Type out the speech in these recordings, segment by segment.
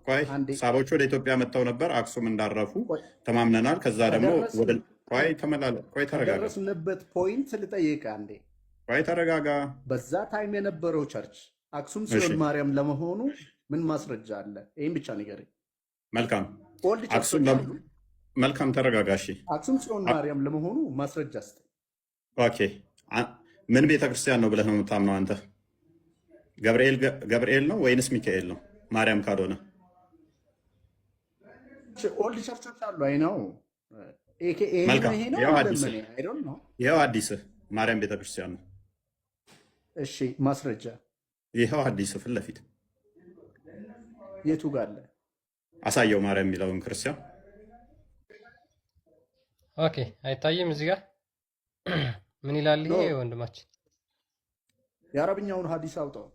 ቆይ አንዴ ሳቦች ወደ ኢትዮጵያ መጥተው ነበር፣ አክሱም እንዳረፉ ቆይ ተማምነናል። ከዛ ደግሞ ወደ ከደረስን ቆይ ተመላለ ቆይ ተረጋጋ፣ ከደረስንበት ፖይንት ልጠይቅ አንዴ። ቆይ ተረጋጋ። በዛ ታይም የነበረው ቸርች አክሱም እሺ ጽዮን ማርያም ለመሆኑ ምን ማስረጃ አለ? ይህም ብቻ ንገረኝ። መልካም ኦልድ አክሱም ቸርቾች አሉ። መልካም ተረጋጋ። እሺ አክሱም ጽዮን ማርያም ለመሆኑ ማስረጃ ስጠኝ። ኦኬ ምን ቤተክርስቲያን ነው ብለህ ነው የምታምነው አንተ? ገብርኤል ነው ወይንስ ሚካኤል ነው? ማርያም ካልሆነ ኦልድ ቸርቾች አሉ። አይ ነው ይሄ ነው መልካም። ይሄ ነው ያው ለምን አዲስ አይ ዶንት ኖ። ይኸው አዲስ ማርያም ቤተክርስቲያን ነው። እሺ ማስረጃ ይኸው አዲስ ፊት ለፊት የቱ ጋር አለ? አሳየው ማርያም የሚለውን ክርስቲያን። ኦኬ አይታይም እዚህ ጋር ምን ይላል ኖ ይሄ ወንድማችን? የአረብኛውን ሀዲስ አውጣው።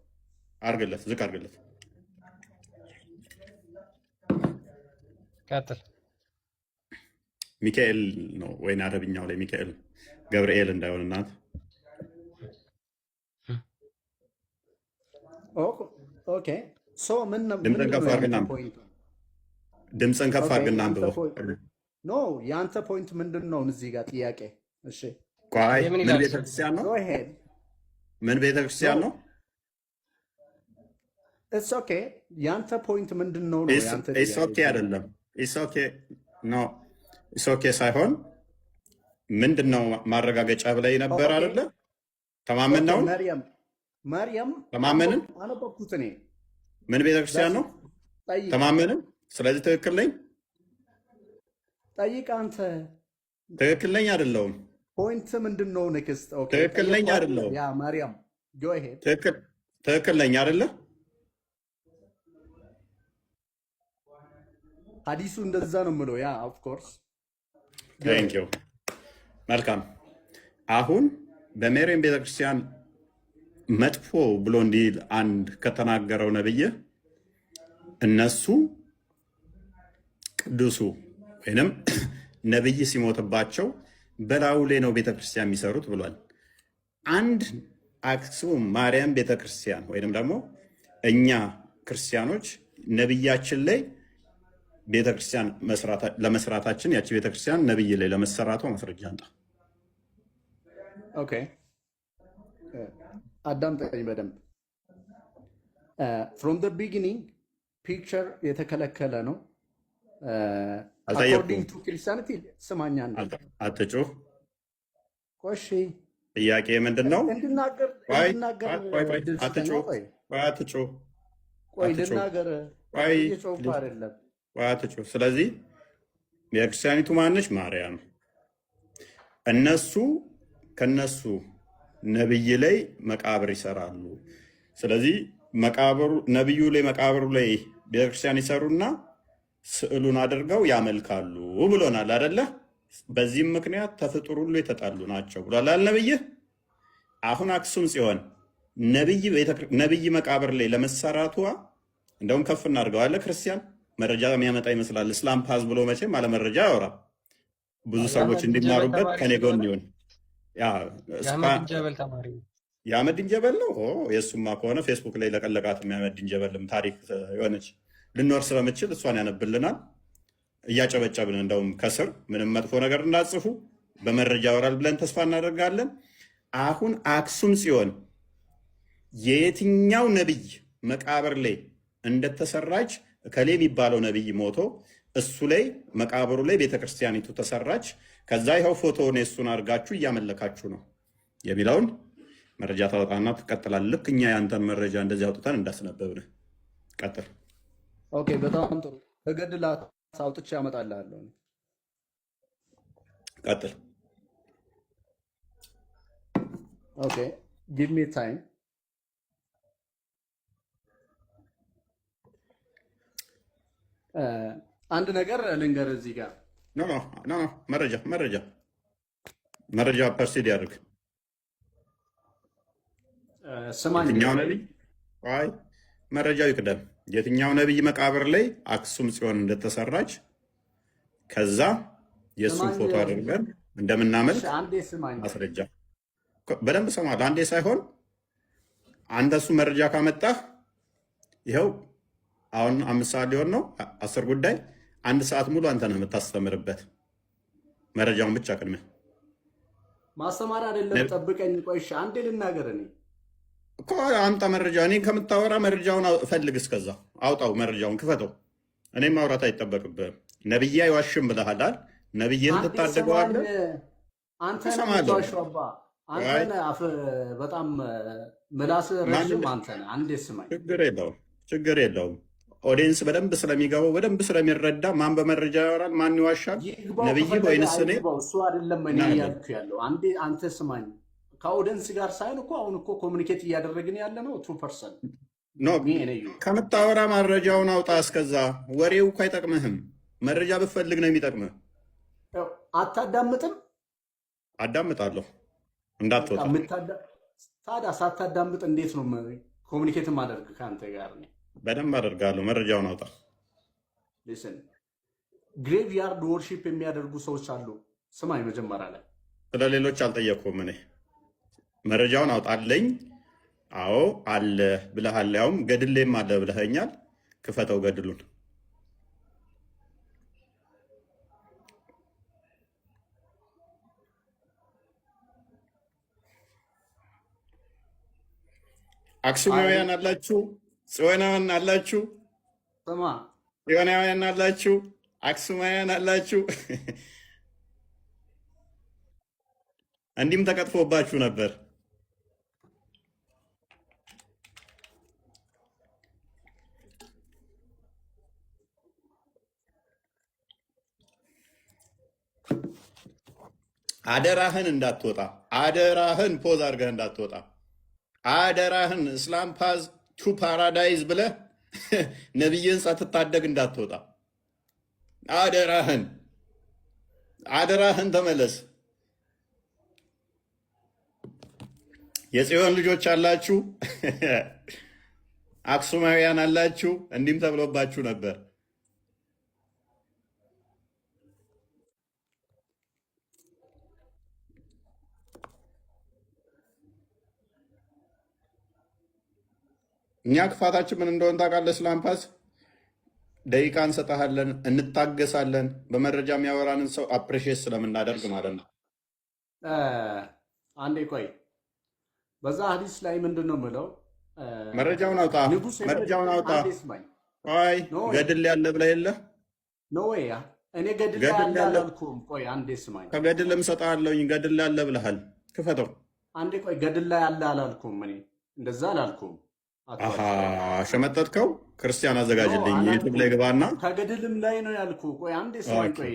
አርግለት፣ ዝቅ አርግለት። ቀጥል። ሚካኤል ነው ወይን አረብኛው ላይ ሚካኤል ገብርኤል እንዳይሆን እናት። ኦኬ ሶ ምን ድምፅን ምንድን ከፍ ነው አርግና ያንተ ፖይንት? ድምፅን ከፍ ኦኬ አርግና ያንተ አንብበው። ፖይንት ኖ ያንተ ፖይንት ምንድን ነው? እዚህ ጋር ጥያቄ። እሺ ቆይ ይሄ ምን ምን ይላል? ቤተክርስቲያን ነው? go ahead ምን ኖ ቤተክርስቲያን ነው? ኢትስ ኦኬ ያንተ ፖይንት ምንድን ነው ነው ያንተ ኢስ ጥያቄ። ኦኬ አይደለም። ኢስ ኦኬ ኖ ኢስ ኦኬ ሳይሆን ምንድን ነው ማረጋገጫ ብላይ ነበር ኦኬ አይደለ? ተማመናውን መርየም ተማመንን። አነበብኩት እኔ። ምን ቤተክርስቲያን ነው? ጠይቅ ተማመንን። ስለዚህ ትክክል ነኝ? ጠይቅ አንተ ትክክል ነኝ አይደለሁም? ፖይንት ምንድን ነው? ኔክስት ኦኬ ትክክል ነኝ ጠየቅኩ አይደለ? አይደለሁም? ያ መርያም go ahead ትክክል ነኝ አይደለ? ሀዲሱ እንደዛ ነው የምለው። ያ ኦፍ ኮርስ go ቴንክ ahead ዩ መልካም። አሁን በሜሪየም ቤተክርስቲያን መጥፎ ብሎ እንዲል አንድ ከተናገረው ነብይ እነሱ ቅዱሱ ወይንም ነብይ ሲሞትባቸው በላዩ ላይ ነው ቤተክርስቲያን የሚሰሩት ብሏል። አንድ አክሱም ማርያም ቤተክርስቲያን ወይንም ደግሞ እኛ ክርስቲያኖች ነብያችን ላይ ቤተክርስቲያን ለመስራታችን ያቺ ቤተክርስቲያን ነብይ ላይ ለመሰራቷ ማስረጃ አንጣ። ኦኬ አዳምጠኝ በደንብ። ፍሮም ደ ቢጊኒንግ ፒክቸር የተከለከለ ነው። አልጠየቅኩም። አኮርዲንግ ቱ ክርስቲያኒቲ ስማኛ እንደ አትጩህ። ቆሺ ጥያቄ ምንድን ነው? እንድናገር ቆይ እድል ስጠኝ። አትጩህ። ቆይ ቆይ አትጩህ። ቆይ አትጩህ። ልናገር። ቆይ እየጮኩ አይደለም። ቆይ አትጩህ። ስለዚህ ቤተክርስቲያኒቱ ማነች? ማርያም። እነሱ ከነሱ ነብይ ላይ መቃብር ይሰራሉ። ስለዚህ መቃብሩ ነብዩ ላይ መቃብሩ ላይ ቤተክርስቲያን ይሰሩና ስዕሉን አድርገው ያመልካሉ ብሎናል አይደለ? በዚህም ምክንያት ተፍጡር ሁሉ የተጣሉ ናቸው ብሏል ነብይህ። አሁን አክሱም ጽዮን ነብይ መቃብር ላይ ለመሰራቷ እንደውም ከፍ እናድርገዋለ። ክርስቲያን መረጃ የሚያመጣ ይመስላል። እስላም ፓዝ ብሎ መቼም አለመረጃ ያወራ። ብዙ ሰዎች እንዲማሩበት ከኔ ጎን ይሁን። የአህመድን ጀበል ተማሪ የአህመድን ጀበል ነው። የእሱማ ከሆነ ፌስቡክ ላይ ለቀለቃት የአህመድን ጀበልም ታሪክ የሆነች ልኖር ስለምችል እሷን ያነብልናል። እያጨበጨብን እንደውም ከስር ምንም መጥፎ ነገር እንዳጽፉ በመረጃ ያወራል ብለን ተስፋ እናደርጋለን። አሁን አክሱም ጽዮን የየትኛው ነብይ መቃብር ላይ እንደተሰራች እከሌ የሚባለው ነብይ ሞቶ እሱ ላይ መቃብሩ ላይ ቤተክርስቲያኒቱ ተሰራች። ከዛ ይኸው ፎቶውን የሱን አድርጋችሁ እያመለካችሁ ነው የሚለውን መረጃ ታወጣና ትቀጥላል። ልክ እኛ ያንተን መረጃ እንደዚህ አውጥተን እንዳስነበብን ቀጥል። ኦኬ በጣም ጥሩ። ከገድላት አውጥቼ ያመጣልሃለሁ። ቀጥል። ኦኬ ጊቭ ሚ ታይም። አንድ ነገር ልንገር እዚህ ጋር ኖ መረጃ ፐርሲድ ያድርግ። ስማኝ የትኛው ነቢይ አይ መረጃው ይቅደም። የትኛው ነቢይ መቃብር ላይ አክሱም ጽዮን እንደተሰራች ከዛ የእሱን ፎቶ አድርገን እንደምናመልክ አንዴ ስማኝ። ማስረጃ በደንብ ሰማል። አንዴ ሳይሆን አንተ እሱ መረጃ ካመጣህ ይኸው አሁን 5 ሰዓት ሊሆን ነው 10 ጉዳይ 1 ሰዓት ሙሉ አንተ ነህ የምታስተምርበት። መረጃውን ብቻ ቅድሚያ ማስተማር አይደለም። ጠብቀኝ፣ ቆይሽ አንዴ ልናገር። እኔ እኮ አምጣ መረጃ። እኔ ከምታወራ መረጃውን ፈልግ፣ እስከዛ አውጣው፣ መረጃውን ክፈተው። እኔም ማውራት አይጠበቅብህም። ነብዬ አይዋሽም ብለሃል። ነብዬን ትታደገዋለህ። አንተ ነህ በጣም ምላስ ረዥም አንተ ነህ። አንዴ ስማኝ። ችግር የለውም። ኦዲየንስ በደንብ ስለሚገባው በደንብ ስለሚረዳ ማን በመረጃ ያወራል፣ ማን ይዋሻል፣ ነብይ ወይንስ እኔ? እሱ አይደለም እኔ እያልኩ ያለው። አንዴ አንተ ስማኝ። ከኦዲየንስ ጋር ሳይሆን እኮ አሁን እኮ ኮሚኒኬት እያደረግን ያለ ነው 2% ኖ። ከምታወራ መረጃውን አውጣ። እስከዛ ወሬው እኮ አይጠቅምህም። መረጃ ብፈልግ ነው የሚጠቅምህ። አታዳምጥም? አዳምጣለሁ እንዳትወጣ። ታዲያ ሳታዳምጥ እንዴት ነው ኮሚኒኬት ማደርግ ከአንተ ጋር? በደንብ አደርጋለሁ። መረጃውን አውጣ። ግሬቭያርድ ወርሺፕ የሚያደርጉ ሰዎች አሉ። ስማኝ፣ መጀመሪያ ላይ ስለ ሌሎች አልጠየቅኩም እኔ። መረጃውን አውጣለኝ። አዎ አለ ብለሃል። ያውም ገድሌም አለ ብለኸኛል። ክፈተው ገድሉን። አክሱማውያን አላችሁ፣ ጽዮናውያን አላችሁ፣ ጽዮናውያን አላችሁ፣ አክሱማውያን አላችሁ። እንዲህም ተቀጥፎባችሁ ነበር። አደራህን እንዳትወጣ፣ አደራህን ፖዝ አድርገህ እንዳትወጣ፣ አደራህን እስላም ፓዝ ቱ ፓራዳይዝ ብለህ ነቢይን ሳትታደግ እንዳትወጣ። አደራህን አደራህን ተመለስ። የጽዮን ልጆች አላችሁ፣ አክሱማውያን አላችሁ። እንዲህም ተብሎባችሁ ነበር። እኛ ክፋታችን ምን እንደሆነ ታውቃለህ? ስላምፓስ ደቂቃ እንሰጥሃለን፣ እንታገሳለን። በመረጃ የሚያወራንን ሰው አፕሬሽት ስለምናደርግ ማለት ነው። አንዴ ቆይ፣ በዛ ሀዲስ ላይ ምንድን ነው የምለው? መረጃውን አውጣ፣ መረጃውን አውጣ። ቆይ ገድል ያለ ብለህ የለ ኖ ወይ? እኔ ገድል ያለ አላልኩም። ቆይ አንዴ ስማኝ። ከገድልም እሰጥሃለሁኝ። ገድል ያለ ብለሃል። ክፈተው። አንዴ ቆይ፣ ገድል ላይ ያለ አላልኩም። እኔ እንደዛ አላልኩም። ሸመጠጥከው። ክርስቲያን አዘጋጅልኝ ዩቱብ ላይ ግባና ከገድልም ላይ ነው ያልኩ። ቆይ አንዴ ስማኝ። ቆይ